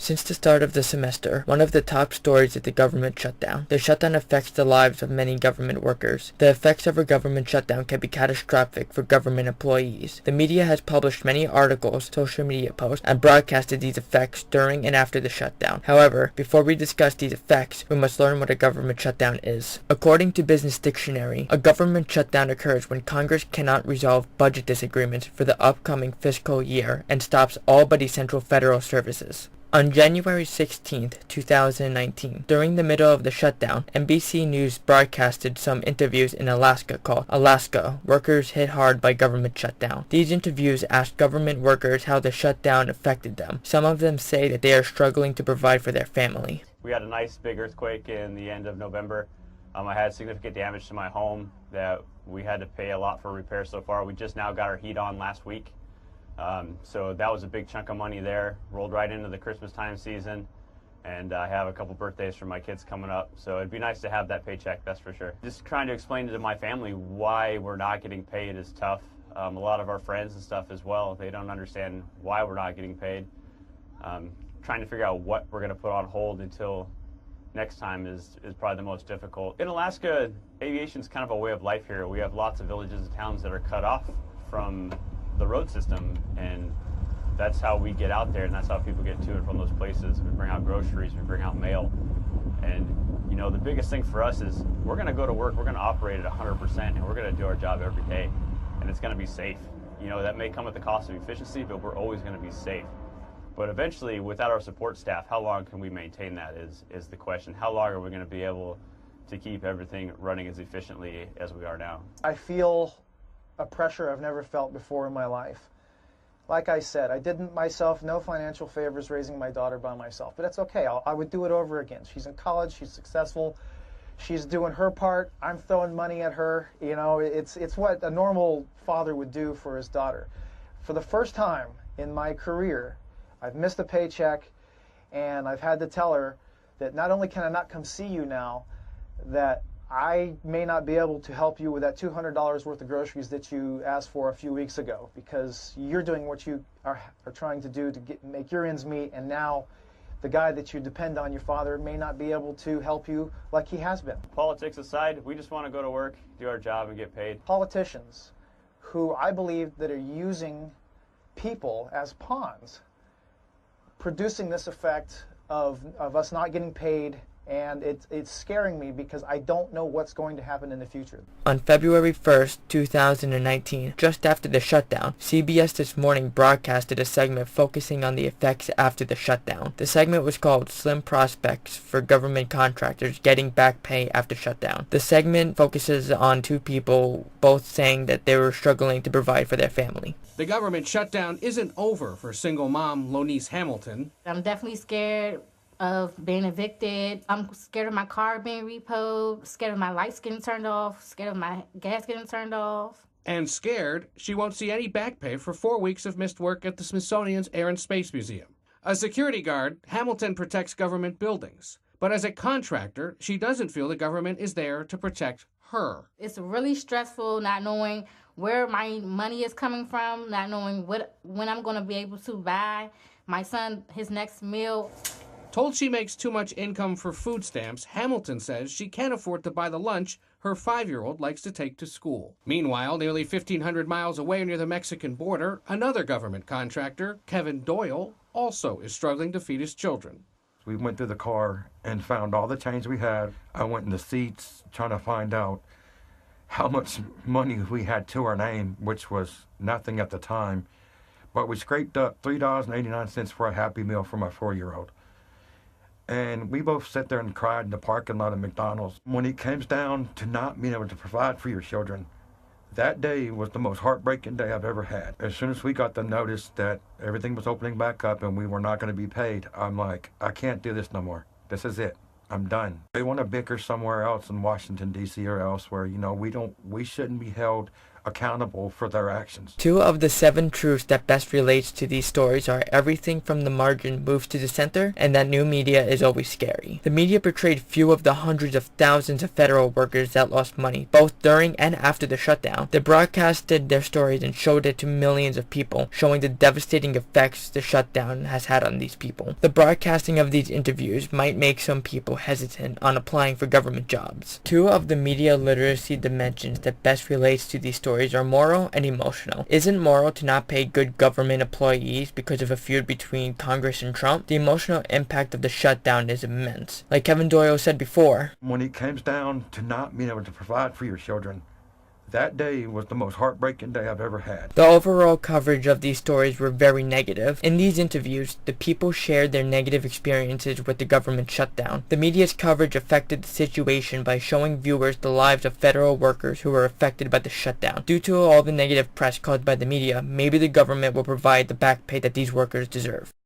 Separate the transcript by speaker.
Speaker 1: Since the start of the semester, one of the top stories is the government shutdown. The shutdown affects the lives of many government workers. The effects of a government shutdown can be catastrophic for government employees. The media has published many articles, social media posts, and broadcasted these effects during and after the shutdown. However, before we discuss these effects, we must learn what a government shutdown is. According to Business Dictionary, a government shutdown occurs when Congress cannot resolve budget disagreements for the upcoming fiscal year and stops all but essential federal services. On January 16, 2019, during the middle of the shutdown, NBC News broadcasted some interviews in Alaska called Alaska, Workers Hit Hard by Government Shutdown. These interviews asked government workers how the shutdown affected them. Some of them say that they are struggling to provide for their family.
Speaker 2: We had a nice big earthquake in the end of November. I had significant damage to my home that we had to pay a lot for repairs so far. We just now got our heat on last week. So that was a big chunk of money there, rolled right into the Christmas time season, and I have a couple birthdays for my kids coming up, so it'd be nice to have that paycheck, that's for sure. Just trying to explain to my family why we're not getting paid is tough. A lot of our friends and stuff as well, they don't understand why we're not getting paid. Trying to figure out what we're going to put on hold until next time is probably the most difficult. In Alaska, aviation's kind of a way of life here. We have lots of villages and towns that are cut off from the road system, and that's how we get out there, and that's how people get to and from those places. We bring out groceries, we bring out mail, and you know, the biggest thing for us is we're going to go to work, we're going to operate at 100%, and we're going to do our job every day, and it's going to be safe. You know, that may come at the cost of efficiency, but we're always going to be safe. But eventually, without our support staff, how long can we maintain that is the question. How long are we going to be able to keep everything running as efficiently as we are now?
Speaker 3: I feel a pressure I've never felt before in my life. Like I said, I did myself no financial favors raising my daughter by myself, but it's okay. I would do it over again. She's in college, she's successful, she's doing her part, I'm throwing money at her. You know, it's what a normal father would do for his daughter. For the first time in my career, I've missed a paycheck, and I've had to tell her that not only can I not come see you now, that I may not be able to help you with that $200 worth of groceries that you asked for a few weeks ago, because you're doing what you are trying to do to make your ends meet, and now the guy that you depend on, your father, may not be able to help you like he has been.
Speaker 2: Politics aside, we just want to go to work, do our job, and get paid.
Speaker 3: Politicians who I believe that are using people as pawns, producing this effect of us not getting paid, and it's scaring me because I don't know what's going to happen in the future.
Speaker 1: On February 1st, 2019, just after the shutdown, CBS This Morning broadcasted a segment focusing on the effects after the shutdown. The segment was called Slim Prospects for Government Contractors Getting Back Pay After Shutdown. The segment focuses on two people, both saying that they were struggling to provide for their family.
Speaker 4: The government shutdown isn't over for single mom Lonise Hamilton.
Speaker 5: I'm definitely scared of being evicted. I'm scared of my car being repoed, scared of my lights getting turned off, scared of my gas getting turned off.
Speaker 4: And scared she won't see any back pay for 4 weeks of missed work at the Smithsonian's Air and Space Museum. A security guard, Hamilton protects government buildings. But as a contractor, she doesn't feel the government is there to protect her.
Speaker 5: It's really stressful not knowing where my money is coming from, not knowing when I'm going to be able to buy my son his next meal.
Speaker 4: Told she makes too much income for food stamps, Hamilton says she can't afford to buy the lunch her 5-year-old likes to take to school. Meanwhile, nearly 1,500 miles away near the Mexican border, another government contractor, Kevin Doyle, also is struggling to feed his children.
Speaker 6: We went through the car and found all the change we had. I went in the seats trying to find out how much money we had to our name, which was nothing at the time. But we scraped up $3.89 for a Happy Meal for my 4-year-old. And we both sat there and cried in the parking lot of McDonald's. When it comes down to not being able to provide for your children, that day was the most heartbreaking day I've ever had. As soon as we got the notice that everything was opening back up and we were not going to be paid, I'm like, I can't do this no more. This is it. I'm done. They want to bicker somewhere else in Washington, D.C. or elsewhere. You know, we shouldn't be held accountable for their actions.
Speaker 1: 2 of the 7 truths that best relates to these stories are everything from the margin moves to the center, and that new media is always scary. The media portrayed few of the hundreds of thousands of federal workers that lost money, both during and after the shutdown. They broadcasted their stories and showed it to millions of people, showing the devastating effects the shutdown has had on these people. The broadcasting of these interviews might make some people hesitant on applying for government jobs. 2 of the media literacy dimensions that best relates to these stories are moral and emotional. Isn't moral to not pay good government employees because of a feud between Congress and Trump? The emotional impact of the shutdown is immense. Like Kevin Doyle said before,
Speaker 6: When it comes down to not being able to provide for your children, that day was the most heartbreaking day I've ever had.
Speaker 1: the overall coverage of these stories were very negative. In these interviews, the people shared their negative experiences with the government shutdown. The media's coverage affected the situation by showing viewers the lives of federal workers who were affected by the shutdown. Due to all the negative press caused by the media, maybe the government will provide the back pay that these workers deserve.